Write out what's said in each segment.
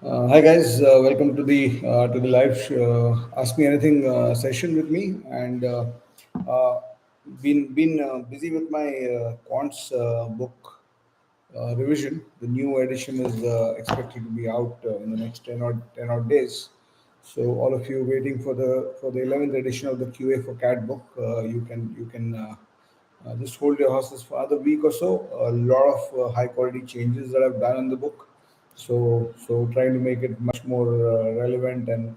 Hi guys, welcome to the live Ask Me Anything session with me, and uh, been busy with my quants book revision. The new edition is expected to be out in the next 10 odd days. So all of you waiting for the 11th edition of the QA for CAT book, you can just hold your horses for another week or so. A lot of high quality changes that I've done in the book. So trying to make it much more relevant and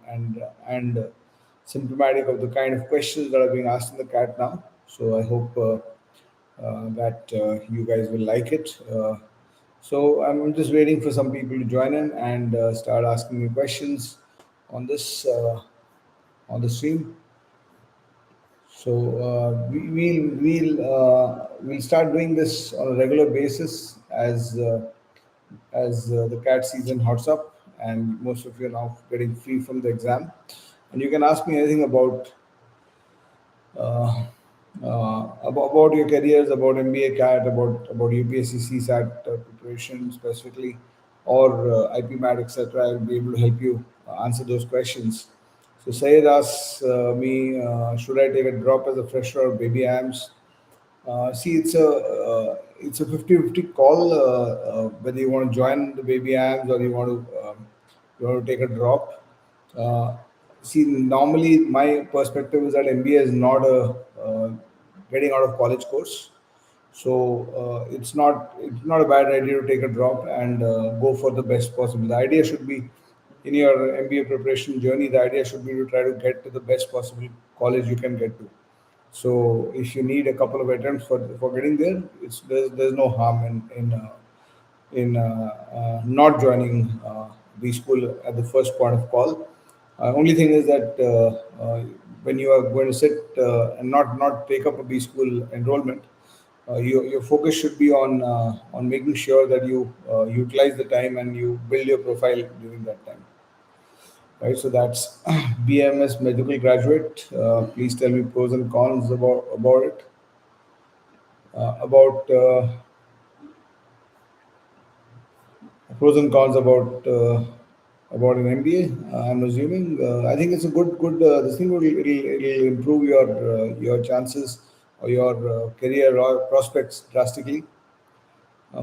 symptomatic of the kind of questions that are being asked in the CAT now. So I hope that you guys will like it. So I'm just waiting for some people to join in and start asking me questions on this on the stream. So we'll start doing this on a regular basis as the CAT season hots up, and most of you are now getting free from the exam, and you can ask me anything uh, about your careers, about MBA CAT, about UPSC CSAT preparation specifically, or IP MAT, etc. I'll be able to help you answer those questions. So Sayed asks me, should I take a drop as a fresher or baby AMS? See, it's a 50-50 call whether you want to join the baby abs or you want to take a drop. Uh, See, normally my perspective is that MBA is not a getting out of college course, so it's not a bad idea to take a drop and go for the best possible. The idea should be in your MBA preparation journey. The idea should be to try to get to the best possible college you can get to. So if you need a couple of attempts for getting there, there's no harm in not joining B school at the first point of call. Only thing is that when you are going to sit and not take up a B school enrollment, your focus should be on making sure that you utilize the time and you build your profile during that time. Right, so that's BMS medical graduate. Please tell me pros and cons about it. About pros and cons about an MBA. I'm assuming. I think it's a good. This thing it'll improve your chances or your career or prospects drastically.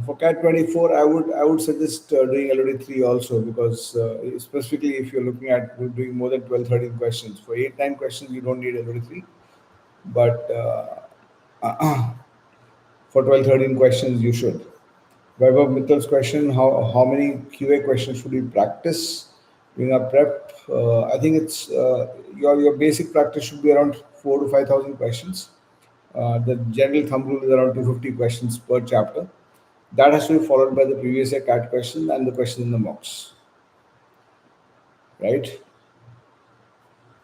For CAT 24, I would suggest doing LOD3 also, because specifically if you're looking at doing more than 12 13 questions. For 8 9 questions you don't need LOD3, but for 12 13 questions you should. Vaibhav Mittal's question: How many QA questions should we practice during our prep? I think it's your basic practice should be around 4 to 5,000 questions. The general thumb rule is around 250 questions per chapter. That has to be followed by the previous year CAT question and the question in the mocks, right?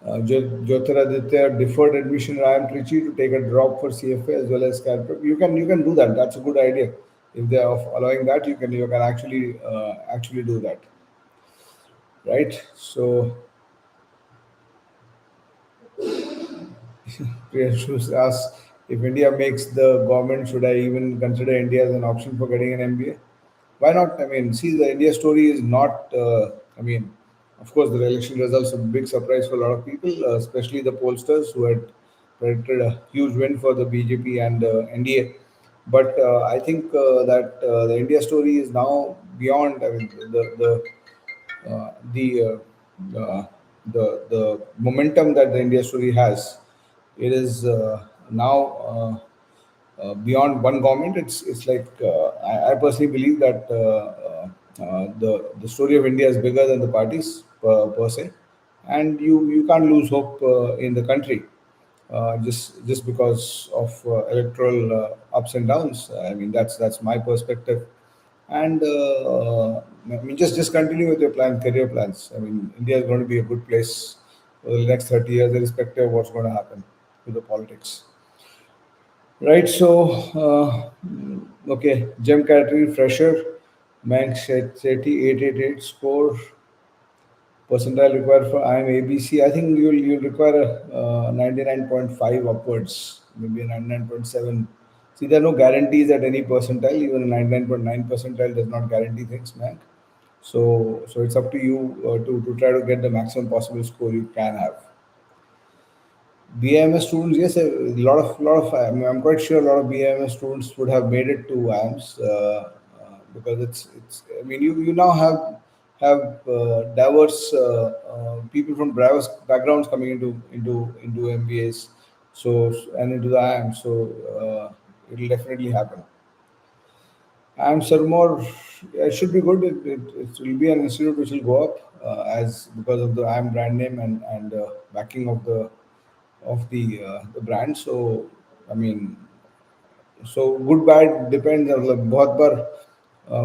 Jyotiraditya deferred admission. I am Trichy to take a drop for CFA as well as CAT prep. You can do that. That's a good idea. If they are allowing that, you can actually do that, right? So Priyashush asks, if India makes the government, should I even consider India as an option for getting an MBA? Why not? I mean, see, the India story is not. I mean, of course, the election results are a big surprise for a lot of people, especially the pollsters who had predicted a huge win for the BJP and NDA. But I think that the India story is now beyond. I mean, the the momentum that the India story has, it is now beyond one government. It's like I personally believe that the story of India is bigger than the parties per se, and you can't lose hope in the country just because of electoral ups and downs. I mean, that's my perspective. And I mean, just continue with your career plans. I mean, India is going to be a good place for the next 30 years, irrespective of what's going to happen with the politics. Right. So, okay, gem category fresher, Mank Shetty 888 score. Percentile required for IM ABC. I think you'll require a 99.5 upwards, maybe a 99.7. See, there are no guarantees at any percentile. Even a 99.9 percentile does not guarantee things, man. So it's up to you to try to get the maximum possible score you can have. BAMS students, yes, a lot of. I'm quite sure a lot of BAMS students would have made it to IAMS because it's. I mean, you now have diverse people from diverse backgrounds coming into MBAs, so and into the IAMS. So it'll definitely happen. And Sirmore, it should be good. It will be an institute which will go up as because of the IAM brand name and backing of the brand. So I mean, so good bad depends on like, बहुत बार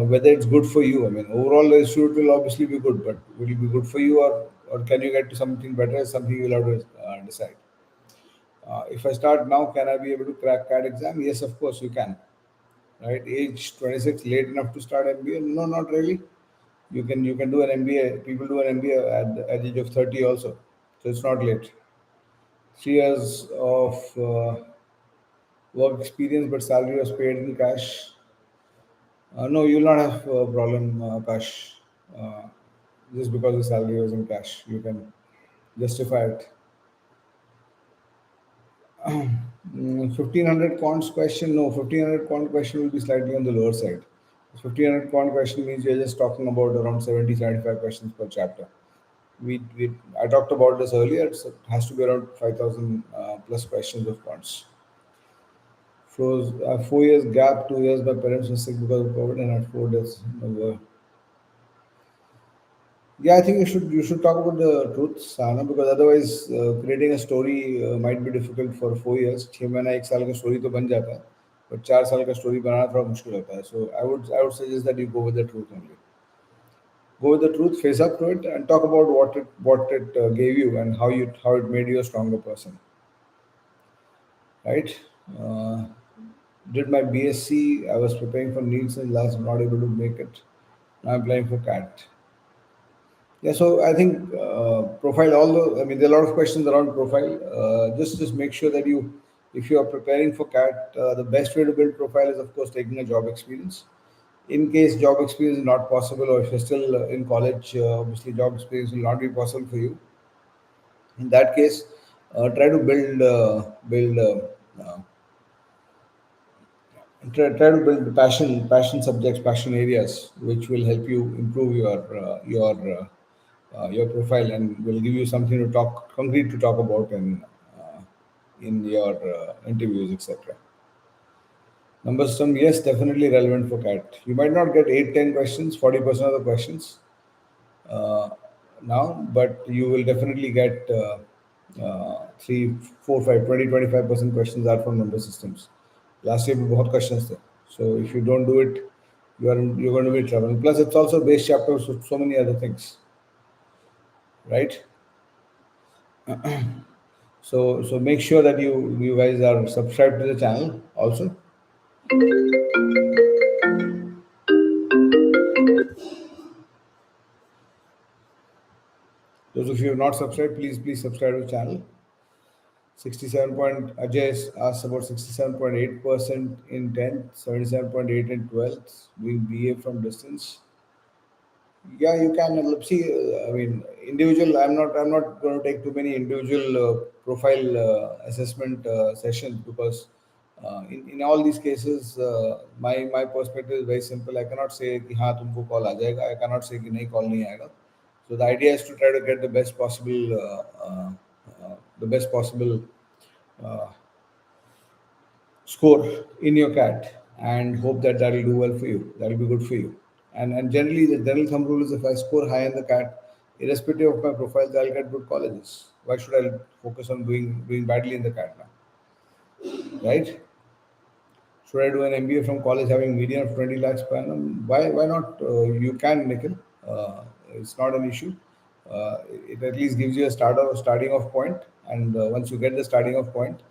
whether it's good for you. I mean, overall the institute will obviously be good, but will it be good for you or can you get to something better? Is something you'll have to decide. If I start now, can I be able to crack CAT exam? Yes, of course you can. Right, age 26, late enough to start MBA? No, not really. You can do an MBA. People do an MBA at the age of 30 also, so it's not late. 3 years of work experience, but salary was paid in cash. No, you will not have a problem, Kash. Uh, just because the salary was in cash, you can justify it. 1500 cons question, no, 1500 con question will be slightly on the lower side. 1500 con question means you're just talking about around 70 75 questions per chapter. We I talked about this earlier. It has to be around 5000 plus questions of cons. Froze 4 years gap, 2 years my parents were sick because of COVID and had 4 days. Yeah, I think you should talk about the truth, Sana, because otherwise creating a story might be difficult for 4 years. 6 महीना एक साल का story तो बन जाता है, but 4 साल का story बनाना थोड़ा मुश्किल होता है. So I would suggest that you go with the truth only. Go with the truth, face up to it, and talk about what it gave you and how it made you a stronger person. Right? Uh, did my BSc. I was preparing for needs and last not able to make it. Now I'm applying for CAT. Yeah, so I think profile. Although I mean, there are a lot of questions around profile. Just make sure that if you are preparing for CAT, the best way to build profile is of course taking a job experience. In case job experience is not possible, or if you're still in college, obviously job experience will not be possible for you. In that case, try to build passion subjects, passion areas, which will help you improve your profile and will give you something to talk concrete to talk about in your interviews, etc. Number system, yes, definitely relevant for CAT. You might not get 8 10 questions, 40% of the questions uh, now, but you will definitely get 3 4 5 20 25% questions are from number systems. Last year बहुत questions थे. So if you don't do it, you're going to be in trouble. Plus, it's also base chapters with so many other things, right? So make sure that you guys are subscribed to the channel also. Those of you who have not subscribed, please subscribe to the channel. 67 point Ajay asked about 67.8% in 10th, 77.8 in 12th, doing BA from distance. Yeah, you can see. I mean, individual. I'm not going to take too many individual profile assessment sessions because in all these cases, my perspective is very simple. I cannot say कि हाँ तुमको call आ जाएगा. I cannot say कि नहीं call नहीं आएगा. So the idea is to try to get the best possible uh, score in your cat and hope that that will do well for you. That will be good for you. And generally, the general thumb rule is if I score high in the cat, irrespective of my profile, I'll get good colleges. Why should I focus on doing badly in the cat now? Right? Should I do an MBA from college having median of 20 lakhs per annum? Why not? You can, Nikhil. It's not an issue. It at least gives you a starting off point, and once you get the starting off point,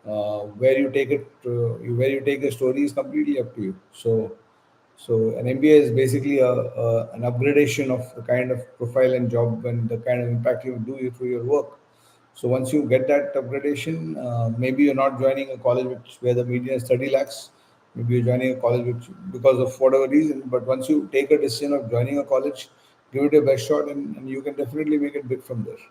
where you take it, where you take the story is completely up to you. So an MBA is basically an upgradation of the kind of profile and job and the kind of impact you do through your work. So once you get that upgradation, maybe you're not joining a college where the median is 30 lakhs. Maybe you're joining a college which because of whatever reason. But once you take a decision of joining a college, give it your best shot, and you can definitely make it big from there.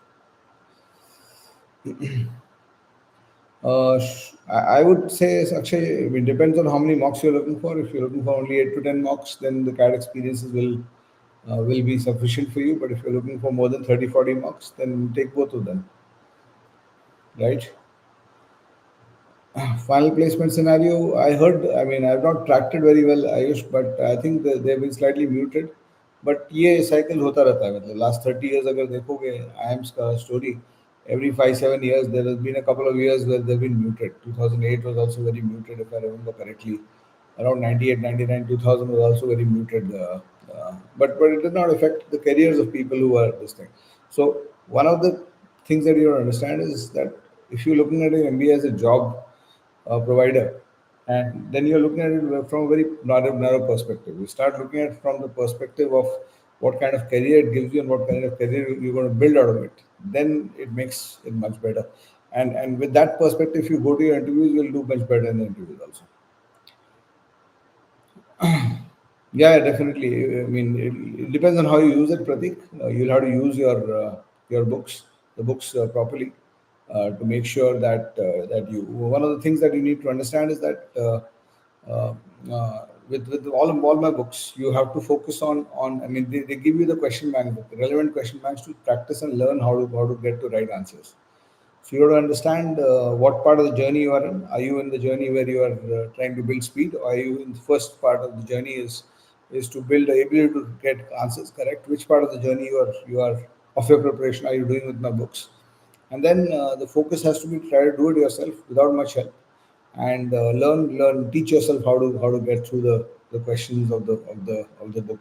I would say, actually, it depends on how many mocks you're looking for. If you're looking for only 8 to 10 mocks, then the CAD experiences will be sufficient for you. But if you're looking for more than 30, 40 mocks, then take both of them, right? Final placement scenario, I heard, I mean, I've not tracked it very well, Ayush, but I think they've been slightly muted. But ये cycle होता रहता है, मतलब last 30 years अगर देखोगे IIM's का story, every 5, 7 years there has been a couple of years where they've been muted. 2008 was also very muted, if I remember correctly. Around 98, 99, 2000 was also very muted. But it did not affect the careers of people who are this thing. So one of the things that you understand is that if you're looking at an MBA as a job provider, and then you're looking at it from a very narrow perspective. You start looking at it from the perspective of what kind of career it gives you and what kind of career you're going to build out of it. Then it makes it much better. And with that perspective, if you go to your interviews, you'll do much better in the interviews also. Yeah, definitely. I mean, it depends on how you use it, Pratik. You'll have to use your books, the books properly, to make sure that you. One of the things that you need to understand is that with all my books, you have to focus on. I mean, they give you the question bank, the relevant question banks to practice and learn how to get to right answers. So you have to understand what part of the journey you are in. Are you in the journey where you are trying to build speed, or are you in the first part of the journey is to build the ability to get answers correct? Which part of the journey you are of your preparation are you doing with my books? And then the focus has to be try to do it yourself without much help, and learn teach yourself how to get through the questions of the book.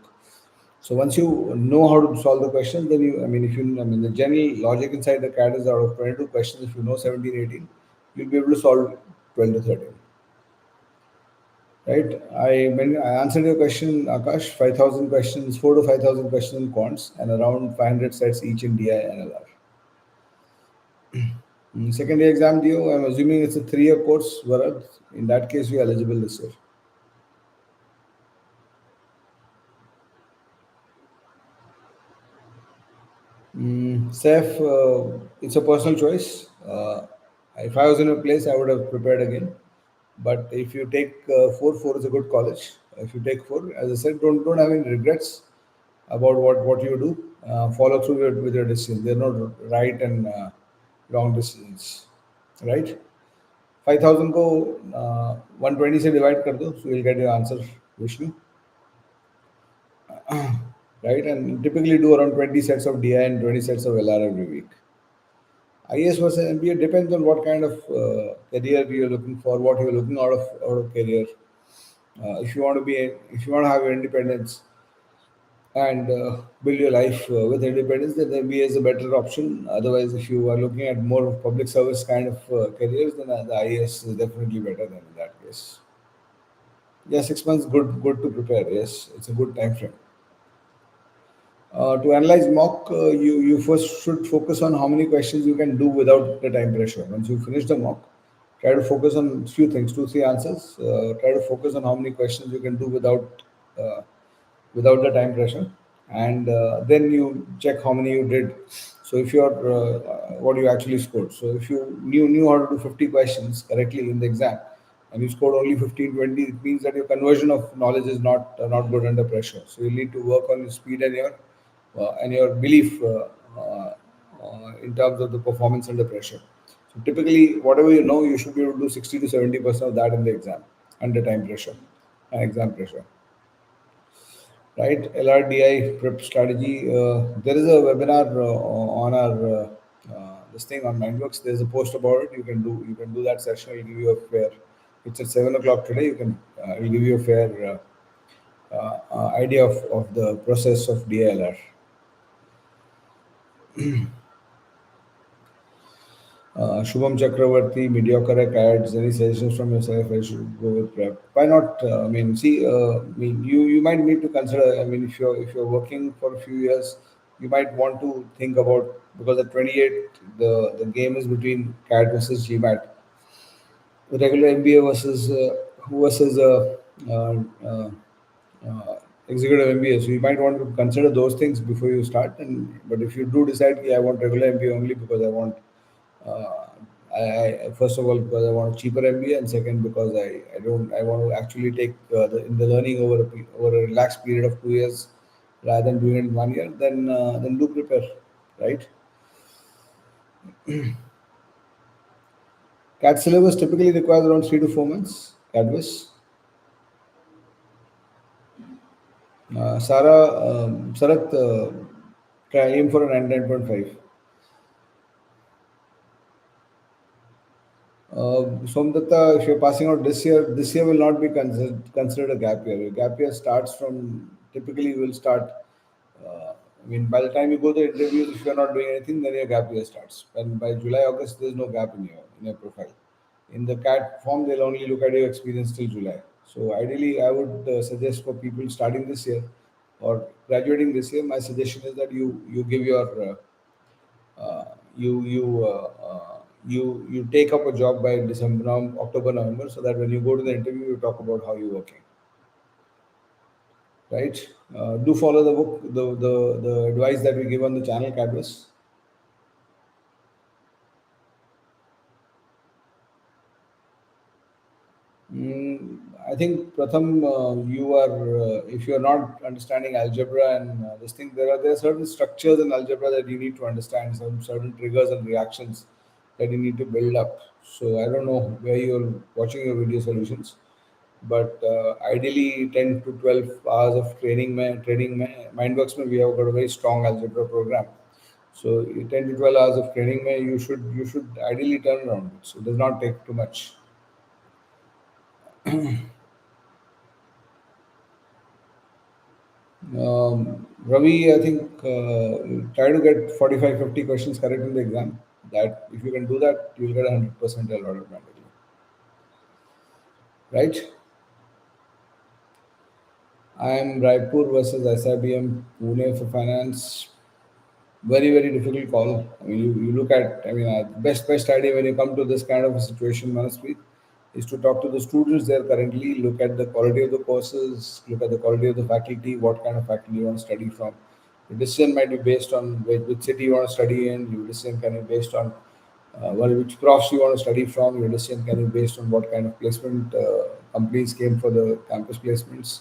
So once you know how to solve the questions, then I mean, the general logic inside the CAT is out of 22 questions, if you know 17, 18, you'll be able to solve 12 to 13. Right? I answered your question, Akash. 5,000 questions, 4 to 5,000 questions in quants, and around 500 sets each in DI and LR. Second year exam due. I'm assuming it's a 3 year course, Varad. In that case, you're eligible this year. Safe, it's a personal choice. If I was in a place, I would have prepared again. But if you take four is a good college. If you take four, as I said, don't have any regrets about what you do. Follow through with your decisions. They're not right and wrong decisions, right? 5,000 को 120 से divide कर दो, so you'll get your answer, Vishnu, right? And typically do around 20 sets of DI and 20 sets of LR every week. IAS versus MBA depends on what kind of career you're looking for, what you're looking out of career. If you want to have your independence and build your life with independence, then MBA is a better option. Otherwise, if you are looking at more of public service kind of careers, then the IAS is definitely better than in that case. Yeah, 6 months, good to prepare. Yes, it's a good time frame. To analyze mock, you first should focus on how many questions you can do without the time pressure. Once you finish the mock, try to focus on few things, 2, 3 answers. Try to focus on how many questions you can do uh, without the time pressure, and then you check how many you did. So if you're what you actually scored. So if you knew how to do 50 questions correctly in the exam, and you scored only 15, 20, it means that your conversion of knowledge is not good under pressure. So you need to work on your speed and your belief in terms of the performance under pressure. So typically, whatever you know, you should be able to do 60 to 70% of that in the exam under time pressure and exam pressure. Right? LRDI prep strategy. There is a webinar on our this thing on Mindworkzz. There's a post about it. You can do that session. I'll give you a fair. It's at 7 o'clock today. You can I'll give you a fair idea of the process of DLR. Shubham Chakravarti, mediocre ads. Any suggestions from yourself? I should go with prep. Why not? I mean, see, you might need to consider. I mean, if you're working for a few years, you might want to think about, because at 28, the game is between CAD versus GMAT, the regular MBA versus uh, executive MBA. So you might want to consider those things before you start. And but if you do decide, yeah, I want regular MBA only because I want, uh, first of all because I want a cheaper MBA, and second because I don't I want to actually take in the learning over a relaxed period of 2 years rather than doing it in 1 year. Then do prepare, right? CAT syllabus typically requires around 3 to 4 months. CADVIS. Sarath, try aim for a 99.5. Somdatta, if you're passing out this year will not be considered a gap year. A gap year starts from, typically will start, I mean, by the time you go to the interviews, if you're not doing anything, then your gap year starts. And by July, August, there's no gap in your profile. In the CAT form, they'll only look at your experience till July. So ideally, I would suggest for people starting this year or graduating this year, my suggestion is that you give your you you you take up a job by October, November, so that when you go to the interview, you talk about how you're working, right? Do follow the book, the advice that we give on the channel, Cadvus. I think Pratham, you are if you are not understanding algebra and this thing, there are certain structures in algebra that you need to understand, some certain triggers and reactions that you need to build up. So I don't know where you're watching your video solutions, but ideally 10 to 12 hours of training Mindworkzz mein we have got a very strong algebra program. So 10 to 12 hours of training mein you should ideally turn around. So it does not take too much. Ravi, I think try to get 45, 50 questions correct in the exam. That if you can do that, you'll get 100% automatically, right? I am Raipur versus SIBM Pune for finance. Very difficult call. I mean, you look at. I mean, best idea when you come to this kind of a situation, Manaspreet, is to talk to the students there currently. Look at the quality of the courses. Look at the quality of the faculty. What kind of faculty you want to study from. The decision might be based on which city you want to study in. Your decision can be based on which profs you want to study from. Your decision can be based on what kind of placement companies came for the campus placements.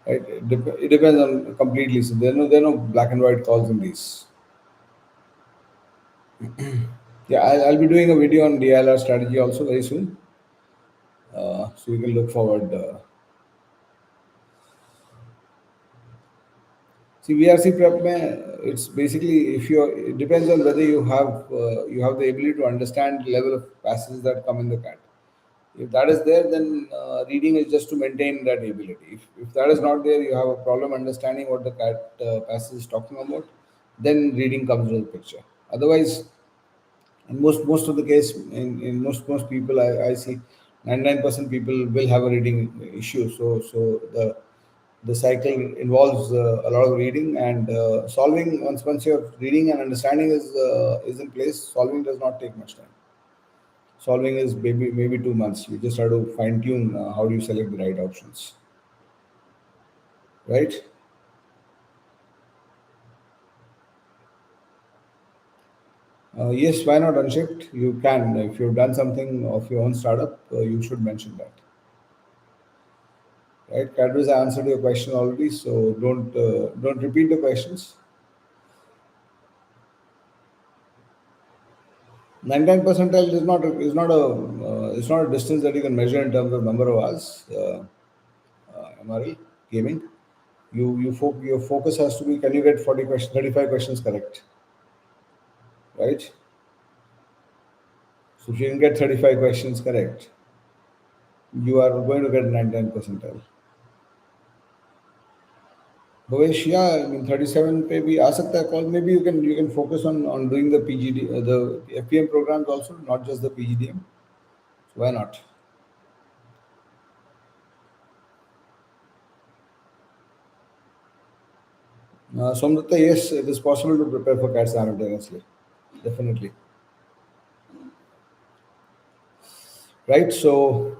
Right? It depends on completely. So there are no black and white calls in these. Yeah, I'll be doing a video on DLR strategy also very soon. So you can look forward. See, VRC prep, mein, it's basically if you it depends on whether you have the ability to understand the level of passages that come in the CAT. If that is there, then reading is just to maintain that ability. If that is not there, you have a problem understanding what the CAT passage is talking about, then reading comes into the picture. Otherwise, in most of the case, in most people I see 99% people will have a reading issue. So the cycle involves a lot of reading and solving. Once your reading and understanding is in place, solving does not take much time. Solving is maybe 2 months. You just have to fine tune how do you select the right options, right? Yes, why not unshift? You can. If you've done something of your own startup, you should mention that. Right, Cadres, I answered your question already, so don't repeat the questions. 99 percentile is not a distance that you can measure in terms of number of hours. MRL gaming, your focus has to be, can you get 40 questions, 35 questions correct, right? So if you can get 35 questions correct, you are going to get 99 percentile. Bhavesh, yeah, I mean 37 पे भी आ सकता है call. Maybe you can focus on doing the PGD, the FPM programs also, not just the PGDM. So why not? Somdatta, yes, it is possible to prepare for CAT simultaneously. Definitely. Right. So,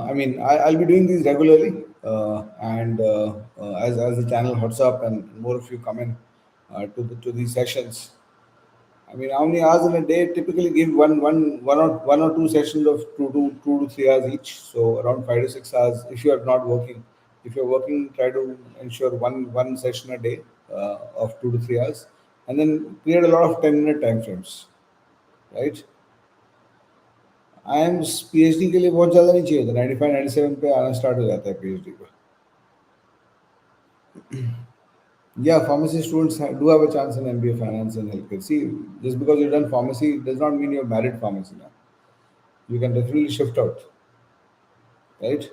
I mean, I'll be doing these regularly. And as the channel hots up and more of you come in to these sessions, I mean, how many hours in a day? Typically, give one or two sessions of 2 to 3 hours each. So around 5 to 6 hours. If you are not working, if you're working, try to ensure one session a day of 2 to 3 hours, and then create a lot of 10-minute time frames. Right? I am PhD के लिए बहुत ज़्यादा नहीं चाहिए था 95 97 पे आना start हो जाता है पीएचडी पे या pharmacy students do have a chance in MBA finance and healthcare. See, just because you've done pharmacy does not mean you're married pharmacy now. You can definitely shift out, right?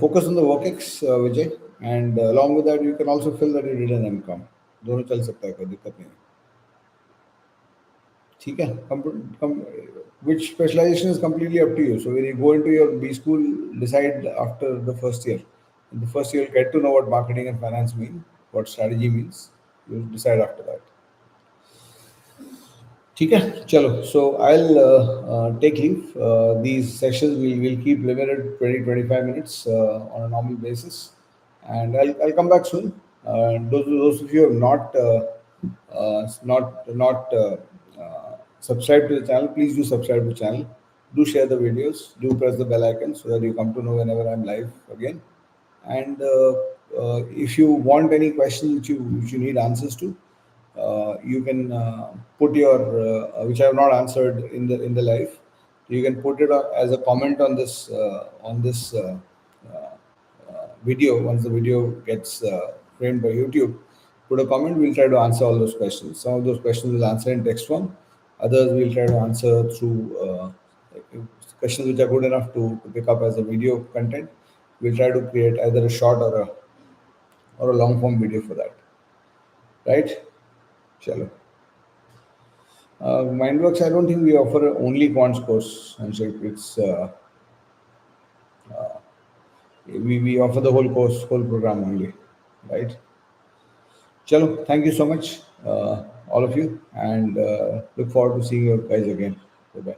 Focus on the work-ex, Vijay, and along with that, you can also feel that you did an MCOM. दोनों चल सकता है कोई दिक्कत नहीं है ठीक है which specialization is completely up to you. So when you go into your B school, decide after the first year. In the first year, you'll get to know what marketing and finance mean, what strategy means. You'll decide after that. ठीक है चलो so I'll take leave. These sessions will keep limited 20 25 minutes on a normal basis, and I'll come back soon. Those of you who have not subscribed to the channel, please do subscribe to the channel. Do share the videos. Do press the bell icon so that you come to know whenever I'm live again. And if you want any questions which you need answers to, you can put your which I have not answered in the live. You can put it as a comment on this video. Once the video gets framed by YouTube, put a comment. We'll try to answer all those questions. Some of those questions we'll answer in text form. Others we'll try to answer through questions which are good enough to pick up as a video content. We'll try to create either a short or a long form video for that. Right? Chalo. Mindworkzz, I don't think we offer only quants course. And so it's we offer the whole course, whole program only, right? Chalo, thank you so much, all of you, and look forward to seeing you guys again. Bye bye.